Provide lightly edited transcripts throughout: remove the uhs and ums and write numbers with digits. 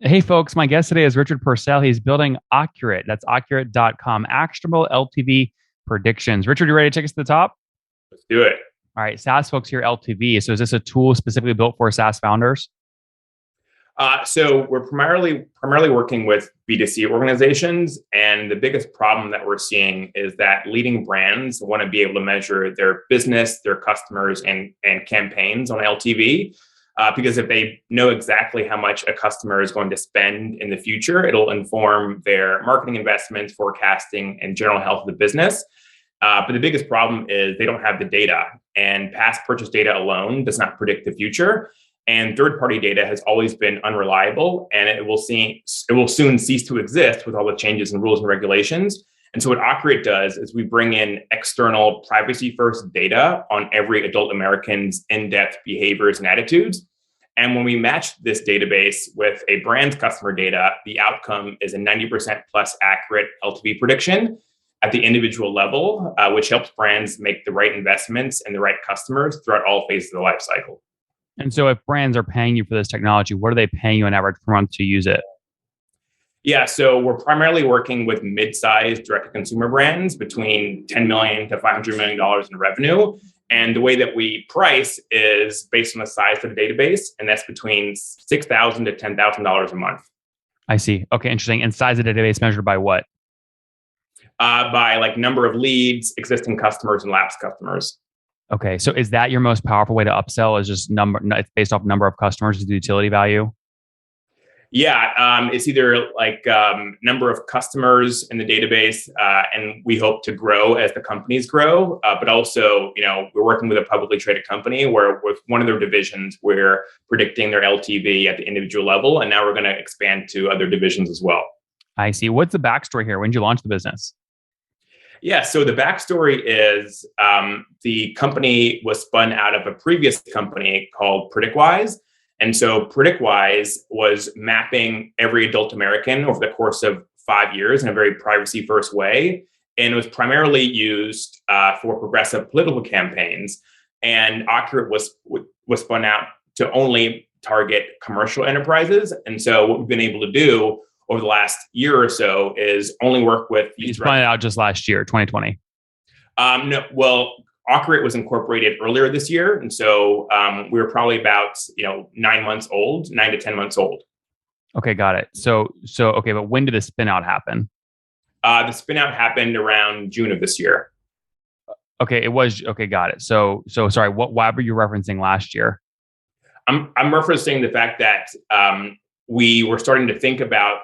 Hey folks, my guest today is Richard Purcell. He's building Accurate. That's accurate.com, actionable LTV predictions. Richard, you ready to take us to the top? Let's do it. All right, SaaS folks here, LTV. So is this a tool specifically built for SaaS founders? So we're primarily working with B2C organizations, and the biggest problem that we're seeing is that leading brands want to be able to measure their business, their customers, and campaigns on LTV. Because if they know exactly how much a customer is going to spend in the future, it'll inform their marketing investments, forecasting, and general health of the business. But the biggest problem is they don't have the data, and past purchase data alone does not predict the future. And third-party data has always been unreliable, and it will soon cease to exist with all the changes in rules and regulations. And so, what Accurate does is we bring in external privacy-first data on every adult American's in-depth behaviors and attitudes. And when we match this database with a brand's customer data, the outcome is a 90% plus accurate LTV prediction at the individual level, which helps brands make the right investments and the right customers throughout all phases of the life cycle. And so if brands are paying you for this technology, what are they paying you on average per month to use it? Yeah, so we're primarily working with mid-sized direct-to-consumer brands between $10 million to $500 million in revenue. And the way that we price is based on the size of the database, and that's between $6,000 to $10,000 a month. I see. Okay, interesting. And size of the database measured by what? By like number of leads, existing customers, and lapsed customers. Okay, so is that your most powerful way to upsell? Is just number? It's based off number of customers, is the utility value? Yeah, it's either like number of customers in the database, and we hope to grow as the companies grow. But also, we're working with a publicly traded company where with one of their divisions, we're predicting their LTV at the individual level, and now we're going to expand to other divisions as well. I see. What's the backstory here? When did you launch the business? Yeah, so the backstory is the company was spun out of a previous company called PredictWise. And so PredictWise was mapping every adult American over the course of 5 years in a very privacy first way. And it was primarily used for progressive political campaigns. And Accurate was spun out to only target commercial enterprises. And so what we've been able to do over the last year or so is only work with You spun it out just last year, 2020. No, well, Accurate was incorporated earlier this year, and so we were probably about 9 months old, 9 to 10 months old. Okay, got it. So okay, but when did the spin out happen? The spinout happened around June of this year. Okay, it was okay, got it. So sorry, why were you referencing last year? I'm referencing the fact that we were starting to think about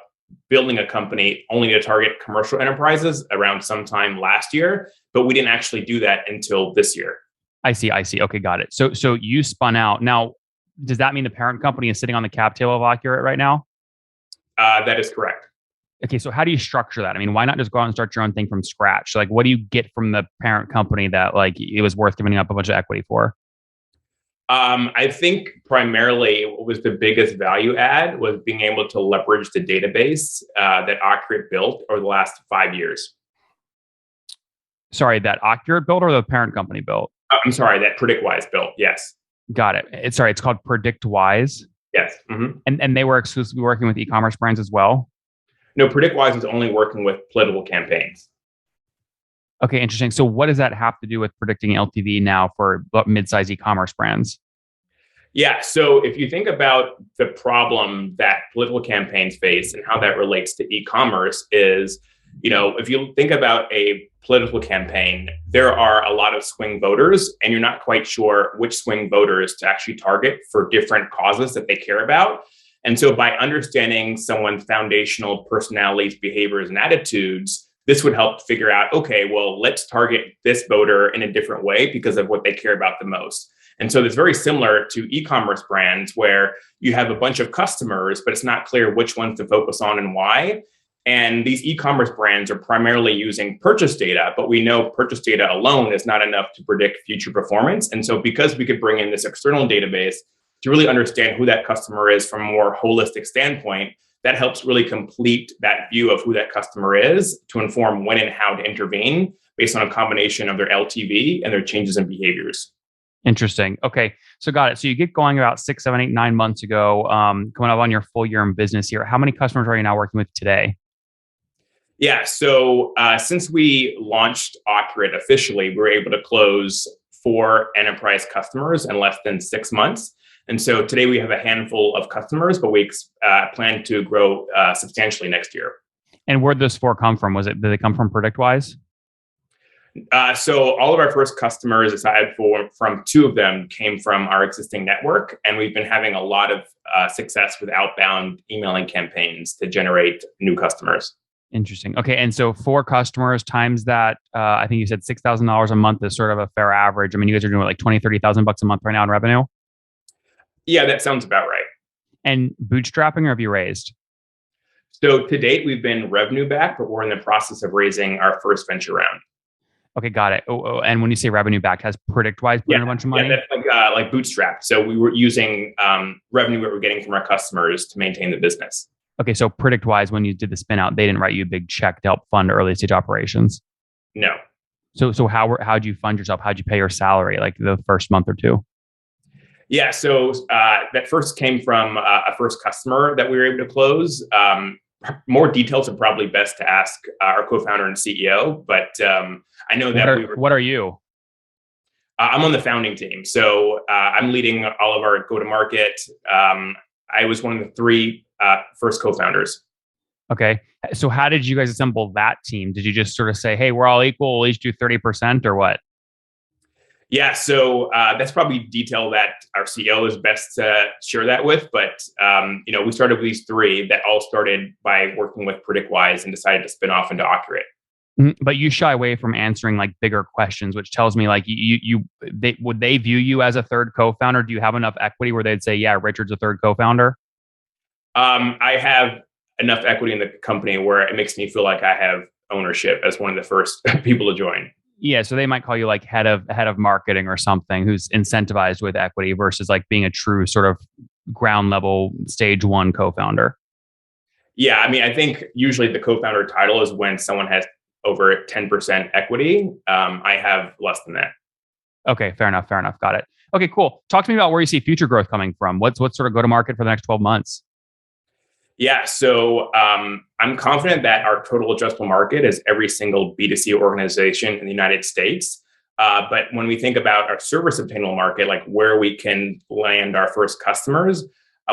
building a company only to target commercial enterprises around sometime last year, but we didn't actually do that until this year. I see. Okay, got it. So you spun out. Now, does that mean the parent company is sitting on the cap table of Accurate right now? That is correct. Okay, so how do you structure that? I mean, why not just go out and start your own thing from scratch? So, like, what do you get from the parent company that like it was worth giving up a bunch of equity for? I think primarily what was the biggest value add was being able to leverage the database that Accurate built over the last 5 years. Sorry, that Accurate built or the parent company built? I'm sorry, that PredictWise built. Yes. Got it. It's called PredictWise, Yes. Mm-hmm. and they were exclusively working with e-commerce brands as well. No, PredictWise is only working with political campaigns. Okay, interesting. So, what does that have to do with predicting LTV now for mid-size e-commerce brands? Yeah. So if you think about the problem that political campaigns face and how that relates to e-commerce is, if you think about a political campaign, there are a lot of swing voters, and you're not quite sure which swing voters to actually target for different causes that they care about. And so by understanding someone's foundational personalities, behaviors, and attitudes, this would help figure out, okay, well, let's target this voter in a different way because of what they care about the most. And so it's very similar to e-commerce brands where you have a bunch of customers, but it's not clear which ones to focus on and why. And these e-commerce brands are primarily using purchase data, but we know purchase data alone is not enough to predict future performance. And so because we could bring in this external database to really understand who that customer is from a more holistic standpoint, that helps really complete that view of who that customer is to inform when and how to intervene based on a combination of their LTV and their changes in behaviors. Interesting. Okay. So got it. So you get going about 6, 7, 8, 9 months ago, coming up on your full year in business here. How many customers are you now working with today? Yeah. So since we launched Accurate officially, we were able to close 4 enterprise customers in less than 6 months. And so today we have a handful of customers, but we plan to grow substantially next year. And where'd those four come from? Did they come from PredictWise? So all of our first customers, aside from 2 of them, came from our existing network, and we've been having a lot of success with outbound emailing campaigns to generate new customers. Interesting. Okay. And so four customers times that, I think you said $6,000 a month is sort of a fair average. I mean, you guys are doing like 20, 30,000 bucks a month right now in revenue. Yeah, that sounds about right. And bootstrapping, or have you raised? So to date, we've been revenue backed, but we're in the process of raising our first venture round. Okay, got it. And when you say revenue backed, has PredictWise put in a bunch of money? Yeah, that's like bootstrapped. So we were using revenue that we're getting from our customers to maintain the business. Okay, so PredictWise, when you did the spin out, they didn't write you a big check to help fund early stage operations. No. So how'd you fund yourself? How'd you pay your salary like the first month or two? Yeah, so that first came from a first customer that we were able to close. More details are probably best to ask our co-founder and CEO, but I know that What are you? I'm on the founding team, so I'm leading all of our go-to-market. I was one of the 3 first co-founders. Okay. So how did you guys assemble that team? Did you just sort of say, hey, we're all equal, we'll each do 30% or what? Yeah, so that's probably detail that our CEO is best to share that with. But we started with these 3 that all started by working with PredictWise and decided to spin off into Accurate. But you shy away from answering like bigger questions, which tells me like would they view you as a third co-founder? Do you have enough equity where they'd say, yeah, Richard's a third co-founder? I have enough equity in the company where it makes me feel like I have ownership as one of the first people to join. Yeah, so they might call you like head of marketing or something, who's incentivized with equity versus like being a true sort of ground level stage 1 co-founder. Yeah, I mean, I think usually the co-founder title is when someone has over 10% equity. I have less than that. Okay, fair enough. Got it. Okay, cool. Talk to me about where you see future growth coming from. What's sort of go to market for the next 12 months? Yeah, so I'm confident that our total addressable market is every single B2C organization in the United States. But when we think about our service obtainable market, like where we can land our first customers,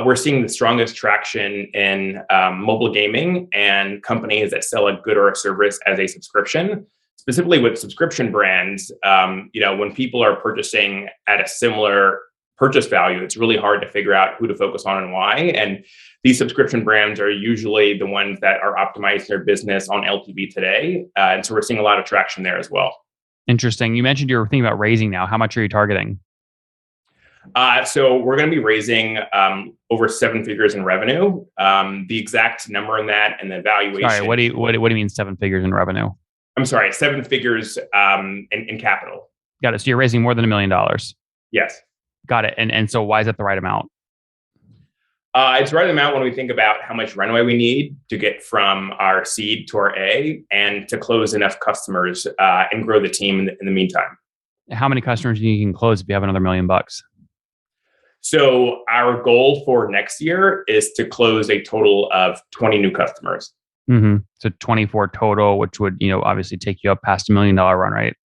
we're seeing the strongest traction in mobile gaming and companies that sell a good or a service as a subscription. Specifically with subscription brands, when people are purchasing at a similar purchase value, it's really hard to figure out who to focus on and why. And these subscription brands are usually the ones that are optimizing their business on LTV today. And so we're seeing a lot of traction there as well. Interesting. You mentioned you were thinking about raising now. How much are you targeting? So we're going to be raising over 7 figures in revenue. The exact number in that and the valuation. Sorry, what do you mean 7 figures in revenue? I'm sorry, 7 figures in capital. Got it. So you're raising more than $1 million. Yes. Got it. And so why is that the right amount? It's the right amount when we think about how much runway we need to get from our seed to our A and to close enough customers and grow the team in the meantime. How many customers do you can close if you have another $1 million? So our goal for next year is to close a total of 20 new customers. Mm-hmm. So 24 total, which would, obviously take you up past $1 million run, right?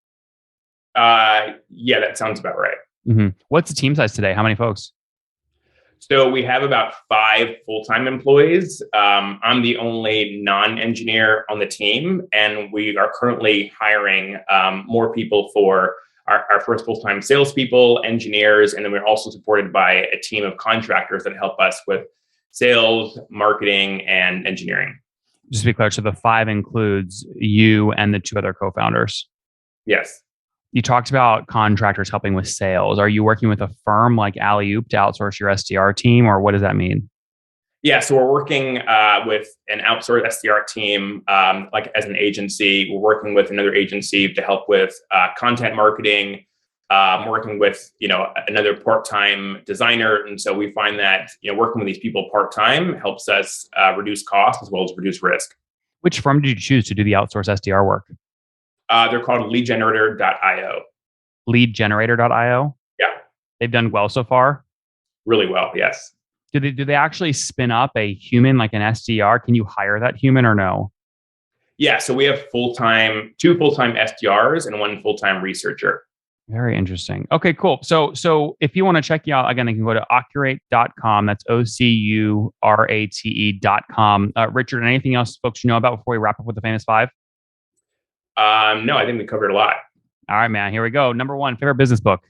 Yeah, that sounds about right. Mm-hmm. What's the team size today? How many folks? So we have about 5 full-time employees. I'm the only non-engineer on the team, and we are currently hiring more people for our first full-time salespeople, engineers, and then we're also supported by a team of contractors that help us with sales, marketing, and engineering. Just to be clear, so the 5 includes you and the 2 other co-founders? Yes. You talked about contractors helping with sales. Are you working with a firm like Alley-Oop to outsource your SDR team, or what does that mean? Yeah, so we're working with an outsourced SDR team, like as an agency. We're working with another agency to help with content marketing. Working with another part-time designer, and so we find that working with these people part-time helps us reduce costs as well as reduce risk. Which firm did you choose to do the outsourced SDR work? They're called leadgenerator.io. Leadgenerator.io? Yeah. They've done well so far. Really well, yes. Do they actually spin up a human like an SDR? Can you hire that human or no? Yeah, so we have two full-time SDRs and one full-time researcher. Very interesting. Okay, cool. So if you want to check you out again, you can go to occurate.com. That's OCURATE.com. Richard, anything else folks should know about before we wrap up with the famous five? No, I think we covered a lot. All right, man. Here we go. Number one, favorite business book.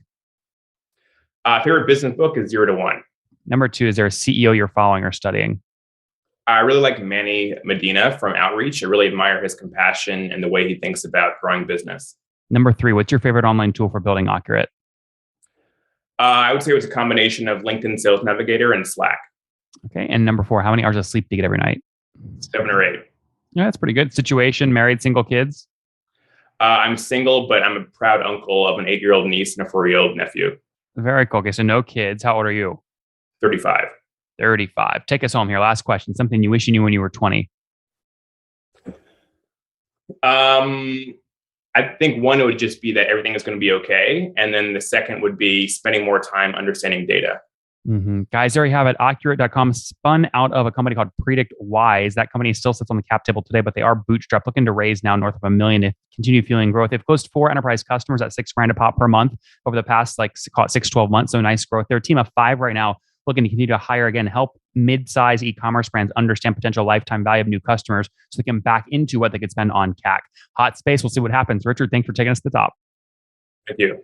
Favorite business book is 0 to 1. Number two, is there a CEO you're following or studying? I really like Manny Medina from Outreach. I really admire his compassion and the way he thinks about growing business. Number three, what's your favorite online tool for building Occurate? I would say it was a combination of LinkedIn Sales Navigator and Slack. Okay. And number four, how many hours of sleep do you get every night? 7 or 8. Yeah, that's pretty good. Situation, married, single, kids? I'm single, but I'm a proud uncle of an 8-year-old niece and a 4-year-old nephew. Very cool. Okay, so no kids. How old are you? 35. 35. Take us home here. Last question. Something you wish you knew when you were 20. I think one would just be that everything is going to be okay. And then the second would be spending more time understanding data. Guys, there you have it. Occurate.com spun out of a company called PredictWise. That company still sits on the cap table today, but they are bootstrapped, looking to raise now north of $1 million to continue fueling growth. They've closed 4 enterprise customers at $6,000 a pop per month over the past, call it 6, 12 months. So nice growth. They're a team of 5 right now, looking to continue to hire again, help mid-size e-commerce brands understand potential lifetime value of new customers so they can back into what they could spend on CAC. Hot space. We'll see what happens. Richard, thanks for taking us to the top. Thank you.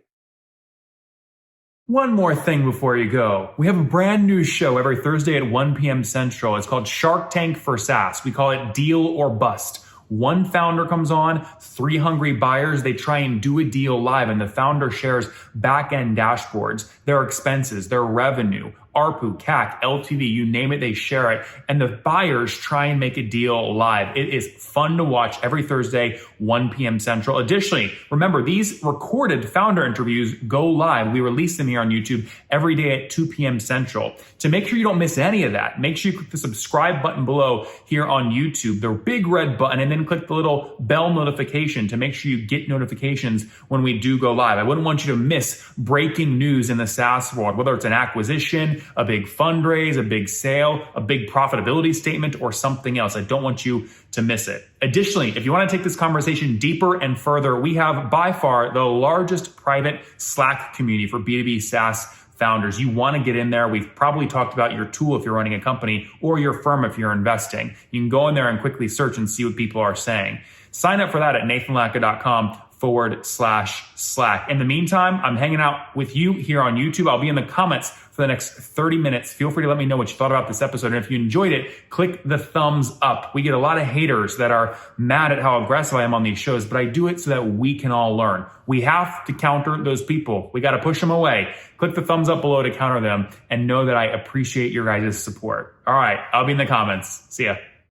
One more thing before you go. We have a brand new show every Thursday at 1 p.m. Central. It's called Shark Tank for SaaS. We call it Deal or Bust. One founder comes on, 3 hungry buyers, they try and do a deal live, and the founder shares back-end dashboards, their expenses, their revenue, ARPU, CAC, LTV, you name it, they share it. And the buyers try and make a deal live. It is fun to watch every Thursday, 1 p.m. Central. Additionally, remember, these recorded founder interviews go live. We release them here on YouTube every day at 2 p.m. Central. To make sure you don't miss any of that, make sure you click the subscribe button below here on YouTube, the big red button, and then click the little bell notification to make sure you get notifications when we do go live. I wouldn't want you to miss breaking news in the SaaS world, whether it's an acquisition, a big fundraise, a big sale, a big profitability statement, or something else. I don't want you to miss it. Additionally, if you want to take this conversation deeper and further, we have by far the largest private Slack community for B2B SaaS founders. You want to get in there. We've probably talked about your tool if you're running a company or your firm if you're investing. You can go in there and quickly search and see what people are saying. Sign up for that at nathanlatka.com/Slack. In the meantime, I'm hanging out with you here on YouTube. I'll be in the comments for the next 30 minutes. Feel free to let me know what you thought about this episode. And if you enjoyed it, click the thumbs up. We get a lot of haters that are mad at how aggressive I am on these shows, but I do it so that we can all learn. We have to counter those people. We got to push them away. Click the thumbs up below to counter them and know that I appreciate your guys' support. All right, I'll be in the comments. See ya.